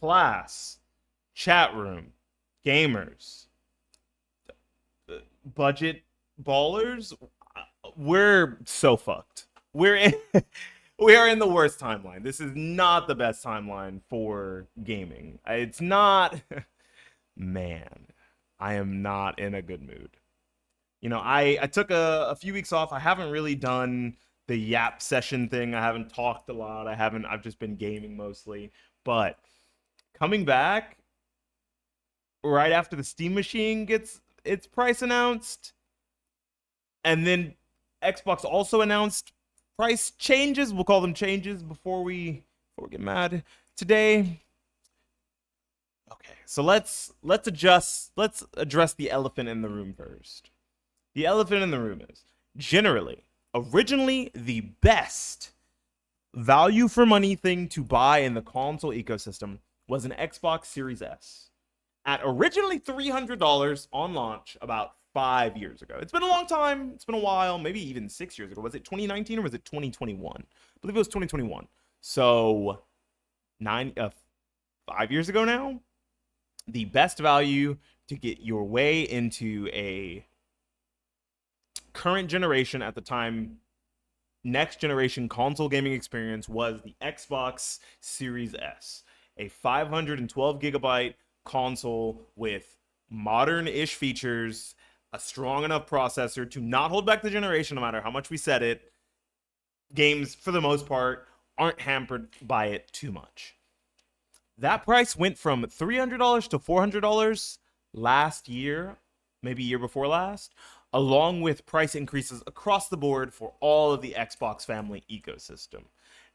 class, chat room, gamers, budget ballers, we're so fucked. We're in we are in the worst timeline. This is not the best timeline for gaming. It's not man. I am not in a good mood. I took a few weeks off. I haven't really done the Yap session thing. I haven't talked a lot. I've just been gaming mostly. But coming back right after the Steam Machine gets its price announced, and then Xbox also announced price changes. We'll call them changes before we get mad today. Okay, so let's address the elephant in the room first. The elephant in the room is generally, originally, the best value for money thing to buy in the console ecosystem was an Xbox Series S at originally $300 on launch about 5 years ago. It's been a long time. It's been a while, maybe even 6 years ago. Was it 2019 or was it 2021? I believe it was 2021. So 5 years ago now, the best value to get your way into a current generation at the time next generation console gaming experience was the Xbox Series S, a 512 gigabyte console with modern-ish features, a strong enough processor to not hold back the generation no matter how much we said it. Games, for the most part, aren't hampered by it too much. That price went from $300 to $400 last year, maybe year before last, along with price increases across the board for all of the Xbox family ecosystem.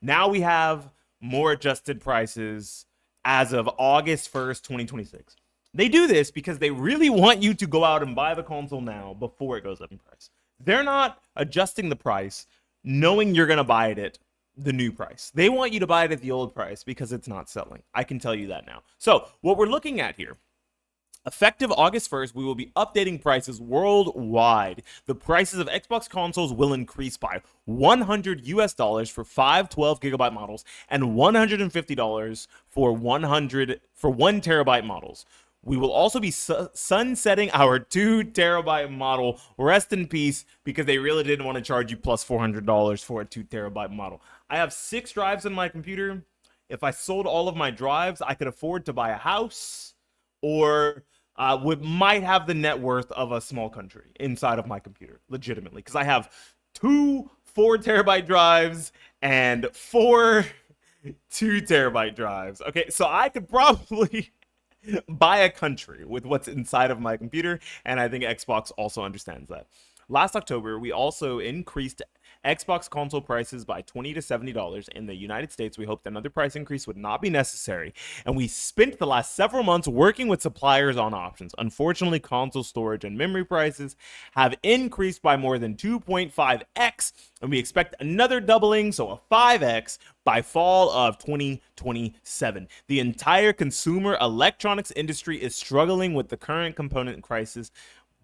Now we have more adjusted prices as of August 1st, 2026. They do this because they really want you to go out and buy the console now before it goes up in price. They're not adjusting the price knowing you're going to buy it at the new price. They want you to buy it at the old price because it's not selling. I can tell you that now. So what we're looking at here, effective August 1st, we will be updating prices worldwide. The prices of Xbox consoles will increase by $100 for 512 gigabyte models and $150 for 1 terabyte models. We will also be sunsetting our 2 terabyte model. Rest in peace, because they really didn't want to charge you plus $400 for a 2 terabyte model. I have 6 drives in my computer. If I sold all of my drives, I could afford to buy a house, or might have the net worth of a small country inside of my computer, legitimately, because I have 2 4 terabyte drives and 4 2 terabyte drives. Okay, so I could probably buy a country with what's inside of my computer, and I think Xbox also understands that. Last October, we also increased Xbox console prices by $20 to $70 in the United States. We hoped another price increase would not be necessary, and we spent the last several months working with suppliers on options. Unfortunately, console storage and memory prices have increased by more than 2.5x, and we expect another doubling, so a 5x, by fall of 2027. The entire consumer electronics industry is struggling with the current component crisis,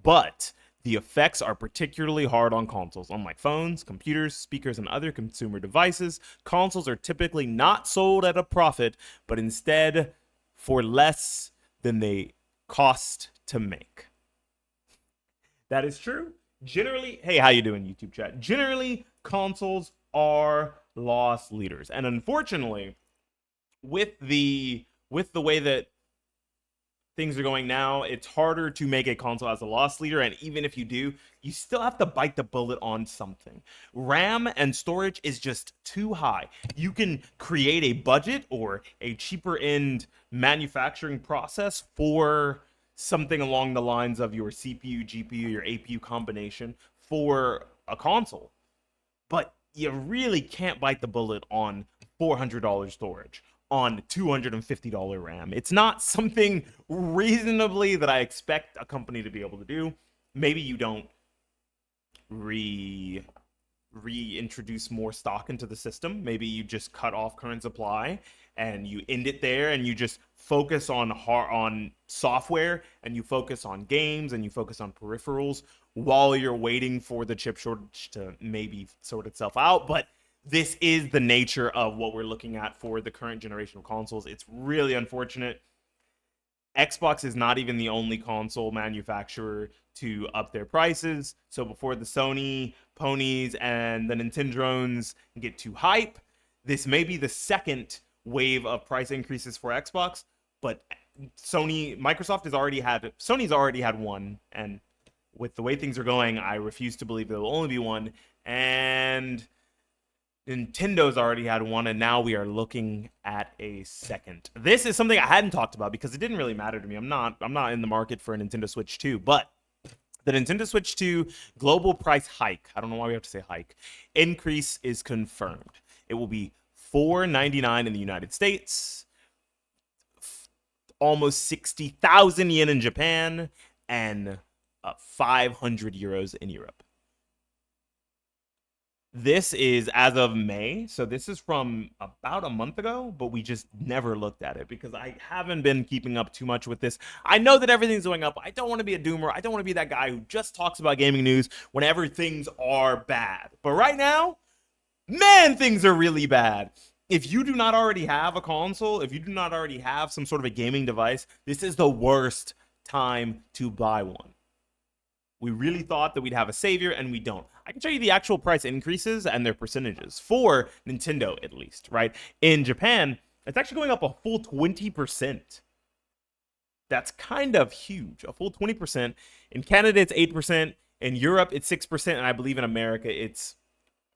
but the effects are particularly hard on consoles. Unlike phones, computers, speakers, and other consumer devices, consoles are typically not sold at a profit, but instead for less than they cost to make. That is true. Generally, hey, how you doing, YouTube chat? Generally, consoles are loss leaders. And unfortunately, with the way that things are going now, it's harder to make a console as a loss leader, and even if you do, you still have to bite the bullet on something. RAM and storage is just too high. You can create a budget or a cheaper end manufacturing process for something along the lines of your CPU, GPU, your APU combination for a console, but you really can't bite the bullet on $400 storage, on $250 RAM. It's not something reasonably that I expect a company to be able to do. Maybe you don't reintroduce more stock into the system. Maybe you just cut off current supply and you end it there, and you just focus on software, and you focus on games, and you focus on peripherals while you're waiting for the chip shortage to maybe sort itself out. But this is the nature of what we're looking at for the current generation of consoles. It's really unfortunate. Xbox is not even the only console manufacturer to up their prices. So before the Sony ponies and the Nintendrones get too hype, this may be the second wave of price increases for Xbox. But Sony's already had one, and with the way things are going, I refuse to believe there will only be one. And Nintendo's already had one, and now we are looking at a second. This is something I hadn't talked about because it didn't really matter to me. I'm not in the market for a Nintendo Switch 2, but the Nintendo Switch 2 global price hike, I don't know why we have to say hike, increase is confirmed. It will be $4.99 in the United States, almost 60,000 yen in Japan, and 500 euros in Europe. This is as of May, so this is from about a month ago, but we just never looked at it because I haven't been keeping up too much with this. I know that everything's going up. I don't want to be a doomer. I don't want to be that guy who just talks about gaming news whenever things are bad. But right now, man, things are really bad. If you do not already have a console, if you do not already have some sort of a gaming device, this is the worst time to buy one. We really thought that we'd have a savior, and we don't. I can show you the actual price increases and their percentages for Nintendo, at least, right? In Japan, it's actually going up a full 20%. That's kind of huge, a full 20%. In Canada, it's 8%. In Europe, it's 6%. And I believe in America, it's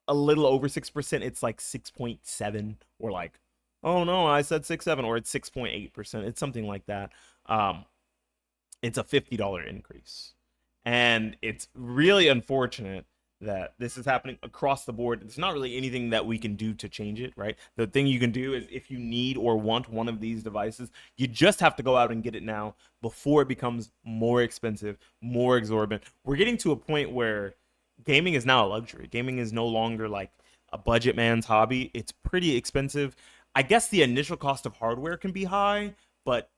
a little over 6%. It's like 6.7, or like, oh no, I said 6.7, or it's 6.8%. It's something like that. It's a $50 increase. And it's really unfortunate that this is happening across the board. There's not really anything that we can do to change it, right? The thing you can do is if you need or want one of these devices, you just have to go out and get it now before it becomes more expensive, more exorbitant. We're getting to a point where gaming is now a luxury. Gaming is no longer like a budget man's hobby. It's pretty expensive. I guess the initial cost of hardware can be high, but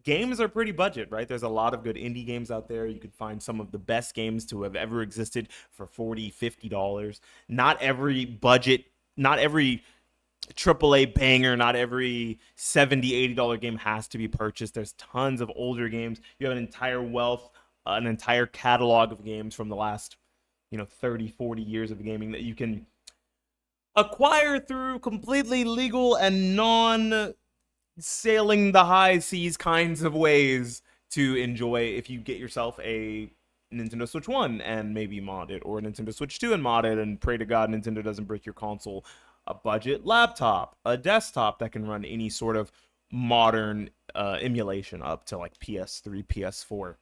games are pretty budget, right? There's a lot of good indie games out there. You could find some of the best games to have ever existed for $40, $50. Not every budget, not every AAA banger, not every $70, $80 game has to be purchased. There's tons of older games. You have an entire wealth, an entire catalog of games from the last, 30, 40 years of gaming that you can acquire through completely legal and non sailing the high seas kinds of ways to enjoy if you get yourself a Nintendo Switch 1 and maybe mod it, or a Nintendo Switch 2 and mod it, and pray to God Nintendo doesn't break your console. A budget laptop, a desktop that can run any sort of modern emulation up to like PS3, PS4,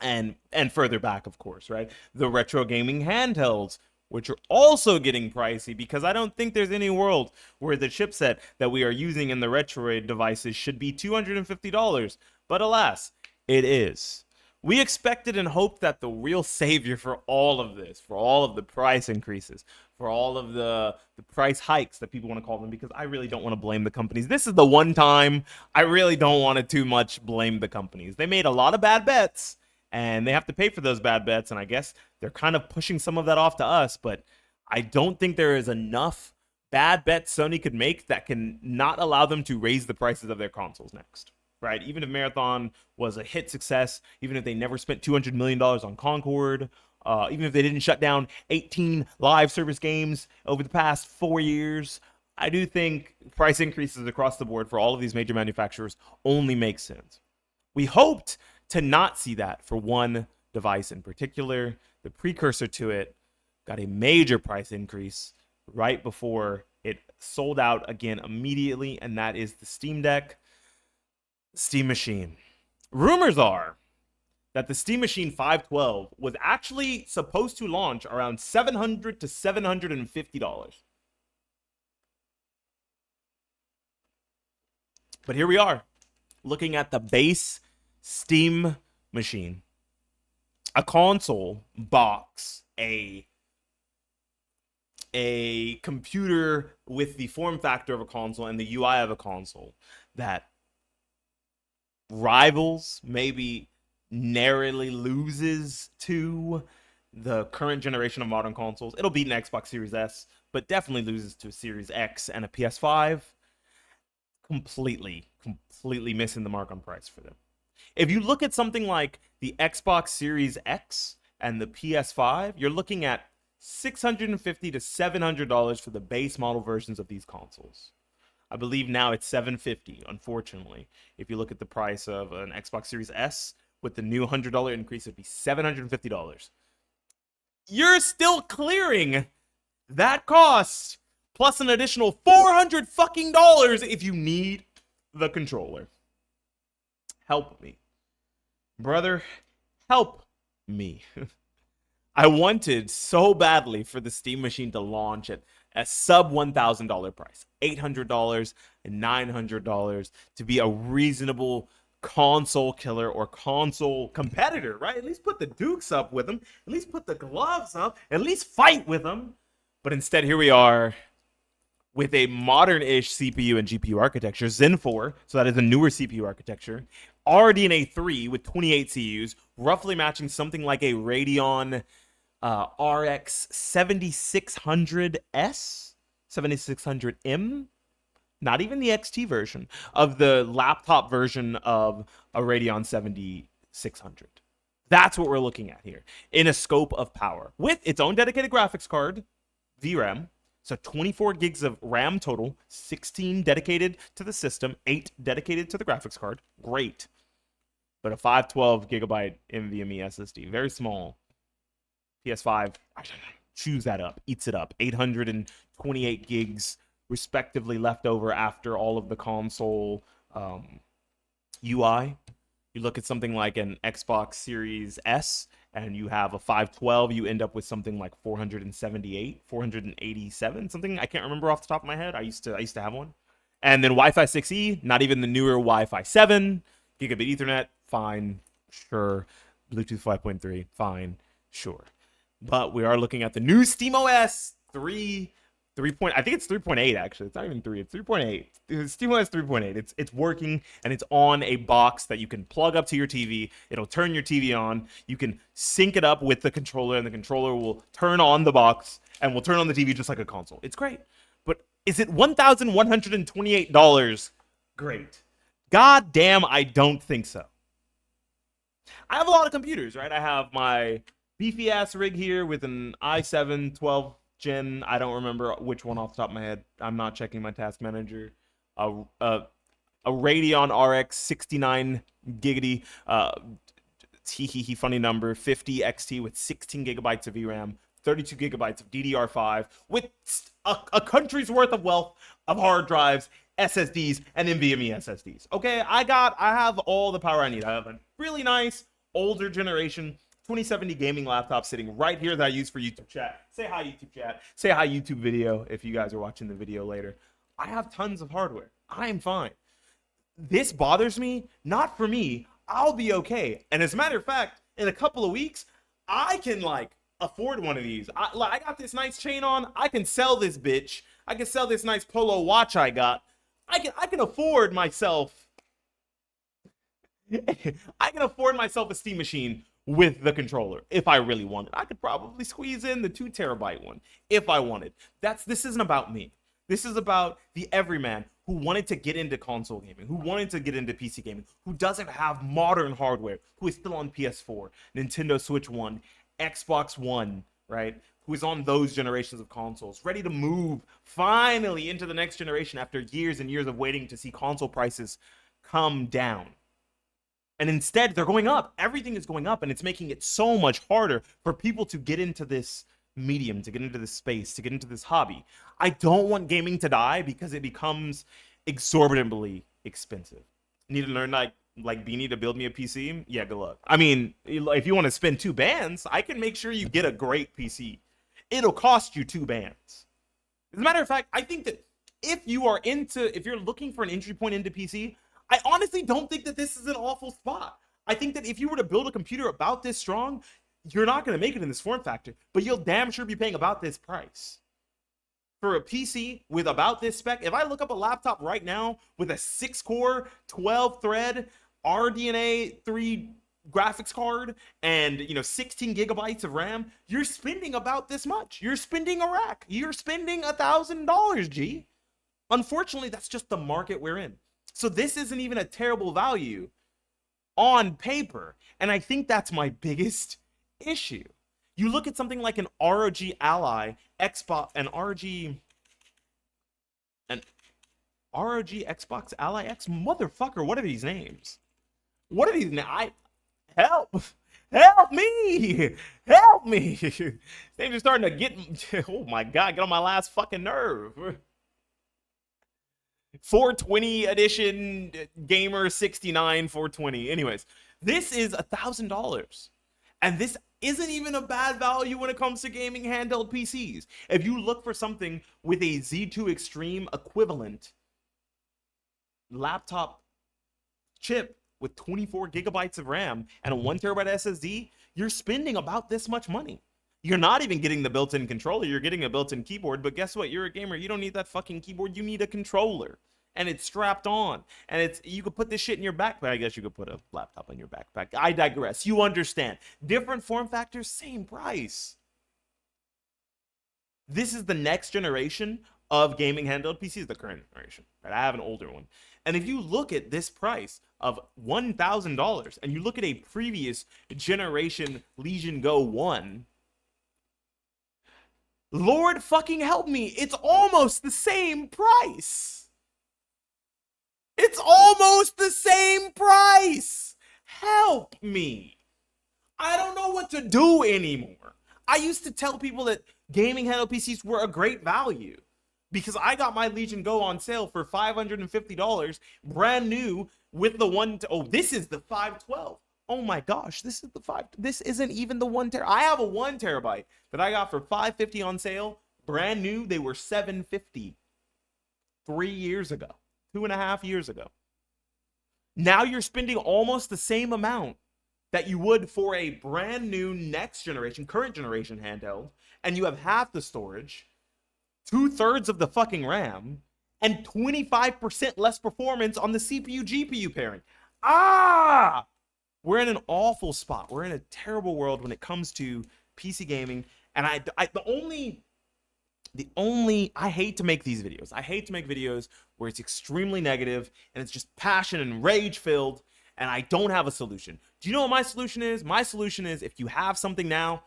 and further back, of course, right? The retro gaming handhelds, which are also getting pricey, because I don't think there's any world where the chipset that we are using in the Retroid devices should be $250. But alas, it is. We expected and hoped that the real savior for all of this, for all of the price increases, for all of the price hikes that people want to call them, because I really don't want to blame the companies. This is the one time I really don't want to too much blame the companies. They made a lot of bad bets, and they have to pay for those bad bets, and I guess they're kind of pushing some of that off to us, but I don't think there is enough bad bets Sony could make that can not allow them to raise the prices of their consoles next, right? Even if Marathon was a hit success, even if they never spent $200 million on Concord, even if they didn't shut down 18 live service games over the past 4 years, I do think price increases across the board for all of these major manufacturers only make sense. We hoped to not see that for one device in particular. The precursor to it got a major price increase right before it sold out again immediately, and that is the Steam Deck, Steam Machine. Rumors are that the Steam Machine 512 was actually supposed to launch around $700 to $750. But here we are, looking at the base Steam Machine, a console box, a computer with the form factor of a console and the UI of a console that rivals, maybe narrowly loses to the current generation of modern consoles. It'll beat an Xbox Series S, but definitely loses to a Series X and a PS5. Completely missing the mark on price for them. If you look at something like the Xbox Series X and the PS5, you're looking at $650 to $700 for the base model versions of these consoles. I believe now it's $750, unfortunately. If you look at the price of an Xbox Series S with the new $100 increase, it'd be $750. You're still clearing that cost plus an additional $400 fucking dollars if you need the controller. Help me. Brother, help me. I wanted so badly for the Steam Machine to launch at a sub $1,000 price, $800 and $900, to be a reasonable console killer or console competitor, right? At least put the Dukes up with them, at least put the gloves up, at least fight with them. But instead, here we are with a modern-ish CPU and GPU architecture, Zen 4, so that is a newer CPU architecture, RDNA 3 with 28 CUs, roughly matching something like a Radeon RX 7600S, 7600M, not even the XT version of the laptop version of a Radeon 7600. That's what we're looking at here in a scope of power with its own dedicated graphics card, VRAM. So 24 gigs of RAM total, 16 dedicated to the system, 8 dedicated to the graphics card. Great. But a 512 gigabyte NVMe SSD, very small. PS5 chews that up, eats it up. 828 gigs respectively left over after all of the console UI. You look at something like an Xbox Series S and you have a 512, you end up with something like 478, 487, something I can't remember off the top of my head. I used to have one. And then Wi-Fi 6E, not even the newer Wi-Fi 7, gigabit Ethernet, fine, sure. Bluetooth 5.3, fine, sure. But we are looking at the new SteamOS 3. I think it's 3.8 actually. It's not even 3. It's 3.8. SteamOS 3.8. It's working and it's on a box that you can plug up to your TV. It'll turn your TV on. You can sync it up with the controller and the controller will turn on the box and will turn on the TV just like a console. It's great. But is it $1,128? Great. God damn, I don't think so. I have a lot of computers, right? I have my beefy ass rig here with an i7 12 gen. I don't remember which one off the top of my head. I'm not checking my task manager. A Radeon RX 69 giggity, funny number, 50 XT with 16 gigabytes of VRAM, 32 gigabytes of DDR5 with a country's worth of wealth of hard drives, SSDs, and NVMe SSDs. Okay, I have all the power I need. I have a really nice older generation 2070 gaming laptop sitting right here that I use for YouTube chat. Say hi, YouTube chat. Say hi, YouTube video, if you guys are watching the video later. I have tons of hardware. I am fine. This bothers me, not for me. I'll be okay. And as a matter of fact, in a couple of weeks, I can afford one of these. I got this nice chain on. I can sell this bitch. I can sell this nice polo watch I got. I can afford myself. I can afford myself a Steam Machine with the controller if I really wanted. I could probably squeeze in the 2 terabyte one if I wanted. This isn't about me. This is about the everyman who wanted to get into console gaming, who wanted to get into PC gaming, who doesn't have modern hardware, who is still on PS4, Nintendo Switch 1, Xbox One, right? Who is on those generations of consoles, ready to move finally into the next generation after years and years of waiting to see console prices come down. And instead, they're going up. Everything is going up, and it's making it so much harder for people to get into this medium, to get into this space, to get into this hobby. I don't want gaming to die because it becomes exorbitantly expensive. Need to learn like Beanie to build me a PC? Yeah, good luck. I mean, if you want to spend 2 bands, I can make sure you get a great PC. It'll cost you 2 bands. As a matter of fact, I think that if you're looking for an entry point into PC, I honestly don't think that this is an awful spot. I think that if you were to build a computer about this strong, you're not going to make it in this form factor, but you'll damn sure be paying about this price. For a PC with about this spec, if I look up a laptop right now with a 6-core, 12-thread, RDNA 3 graphics card and 16 gigabytes of RAM, you're spending about this much. You're spending a rack. You're spending $1,000, G. Unfortunately, that's just the market we're in. So this isn't even a terrible value on paper. And I think that's my biggest issue. You look at something like an ROG Ally Xbox, an ROG Xbox Ally X, motherfucker, what are these names? What are these names? Help me, help me. Things are starting to get, oh my God, get on my last fucking nerve. 420 edition gamer 69 420. Anyways, this is $1,000, and this isn't even a bad value when it comes to gaming handheld PCs. If you look for something with a Z2 Extreme equivalent laptop chip with 24 gigabytes of RAM and a 1 terabyte SSD, you're spending about this much money. You're not even getting the built-in controller. You're getting a built-in keyboard, but guess what? You're a gamer. You don't need that fucking keyboard. You need a controller, and it's strapped on, and you could put this shit in your backpack. I guess you could put a laptop in your backpack. I digress. You understand. Different form factors, same price. This is the next generation of gaming handheld PCs, the current generation. Right? I have an older one. And if you look at this price of $1,000 and you look at a previous generation Legion Go 1, Lord fucking help me, it's almost the same price. It's almost the same price. Help me. I don't know what to do anymore. I used to tell people that gaming handheld PCs were a great value, because I got my Legion Go on sale for $550, brand new, with the this is the 512. Oh my gosh, this isn't even the 1 terabyte. I have a 1 terabyte that I got for $550 on sale, brand new. They were $750 3 years ago, 2.5 years ago. Now you're spending almost the same amount that you would for a brand new next generation, current generation handheld, and you have half the storage, 2/3 of the fucking RAM, and 25% less performance on the CPU GPU pairing. We're in an awful spot. We're in a terrible world when it comes to PC gaming. And I hate to make these videos. I hate to make videos where it's extremely negative and it's just passion and rage filled, and I don't have a solution. Do you know what my solution is? My solution is, if you have something now,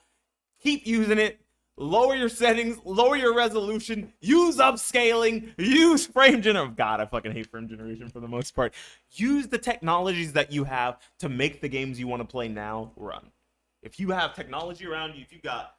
keep using it. Lower your settings, lower your resolution, use upscaling, use frame generation. God, I fucking hate frame generation for the most part. Use the technologies that you have to make the games you want to play now run. If you have technology around you, if you got,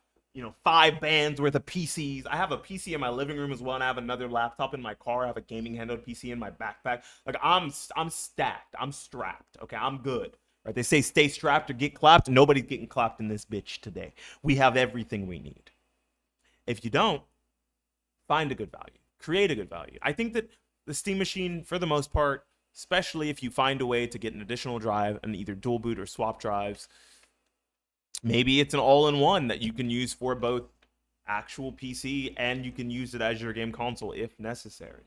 5 bands worth of PCs. I have a PC in my living room as well, and I have another laptop in my car. I have a gaming handheld PC in my backpack. Like, I'm stacked. I'm strapped. Okay, I'm good. Right? They say stay strapped or get clapped. Nobody's getting clapped in this bitch today. We have everything we need. If you don't, find a good value. Create a good value. I think that the Steam Machine, for the most part, especially if you find a way to get an additional drive and either dual boot or swap drives, maybe it's an all-in-one that you can use for both actual PC and you can use it as your game console if necessary.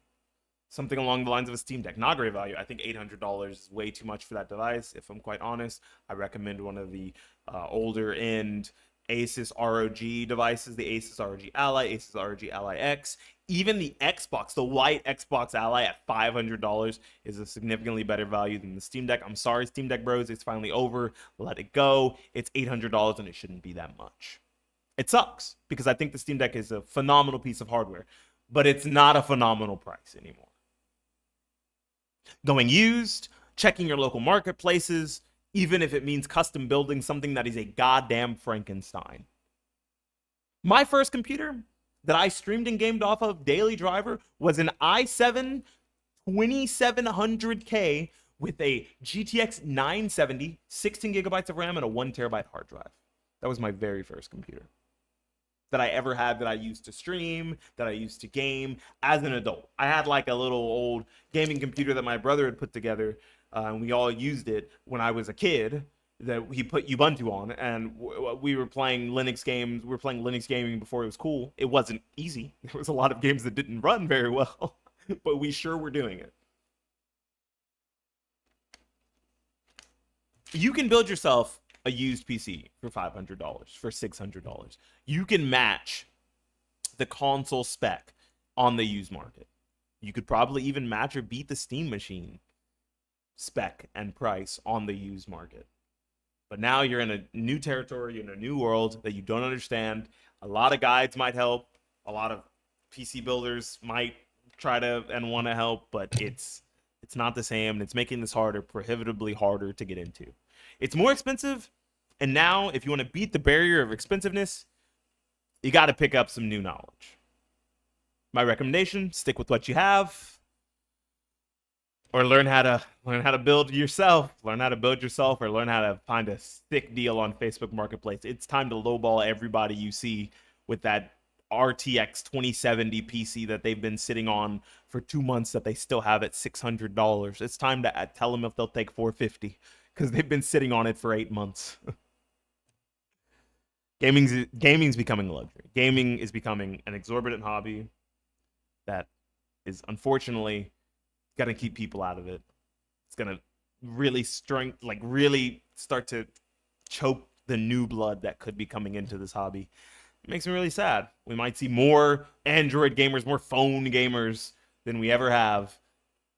Something along the lines of a Steam Deck. Not great value. I think $800 is way too much for that device, if I'm quite honest. I recommend one of the older-end Asus ROG devices, the Asus ROG Ally, Asus ROG Ally X. Even the Xbox, the white Xbox Ally at $500 is a significantly better value than the Steam Deck. I'm sorry, Steam Deck bros, it's finally over. Let it go. It's $800 and it shouldn't be that much. It sucks because I think the Steam Deck is a phenomenal piece of hardware, but it's not a phenomenal price anymore. Going used, checking your local marketplaces, even if it means custom building something that is a goddamn Frankenstein. My first computer that I streamed and gamed off of, Daily Driver, was an i7 2700K with a GTX 970, 16 gigabytes of RAM, and a 1 terabyte hard drive. That was my very first computer that I ever had, that I used to stream, that I used to game as an adult. I had like a little old gaming computer that my brother had put together, and we all used it when I was a kid, that he put Ubuntu on, and we were playing Linux games. We were playing Linux gaming before it was cool. It wasn't easy. There was a lot of games that didn't run very well, but we sure were doing it. You can build yourself a used PC for $500, for $600. You can match the console spec on the used market. You could probably even match or beat the Steam machine spec and price on the used market. But now you're in a new territory, in a new world that you don't understand. A lot of guides might help. A lot of PC builders might try to and want to help, but it's not the same. And it's making this harder, prohibitively harder to get into. It's more expensive, and now if you want to beat the barrier of expensiveness, you got to pick up some new knowledge. My recommendation: stick with what you have, or learn how to build yourself. Learn how to build yourself, or learn how to find a sick deal on Facebook Marketplace. It's time to lowball everybody you see with that RTX 2070 PC that they've been sitting on for 2 months that they still have at $600. It's time to tell them if they'll take 450 because they've been sitting on it for 8 months. Gaming's becoming a luxury. Gaming is becoming an exorbitant hobby that is unfortunately going to keep people out of it. It's going to really start to choke the new blood that could be coming into this hobby. It makes me really sad. We might see more Android gamers, more phone gamers than we ever have,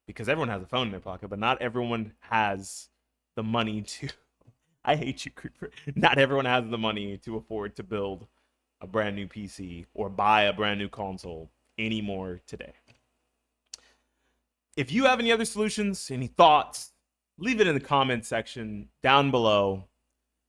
because everyone has a phone in their pocket, but not everyone has the money to. I hate you, Creeper. Not everyone has the money to afford to build a brand new PC or buy a brand new console anymore today. If you have any other solutions, any thoughts, leave it in the comment section down below.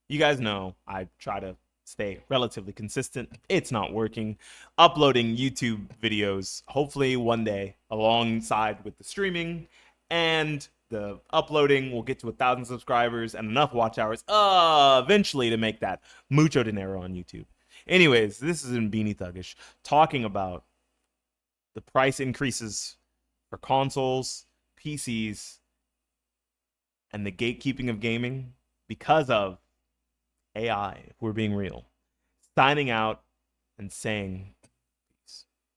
You guys know I try to stay relatively consistent. It's not working. Uploading YouTube videos, hopefully one day, alongside with the streaming and the uploading, will get to 1,000 subscribers and enough watch hours eventually to make that mucho dinero on YouTube. Anyways, this is in Beanie Thuggish talking about the price increases for consoles, PCs, and the gatekeeping of gaming because of AI, if we're being real. Signing out and saying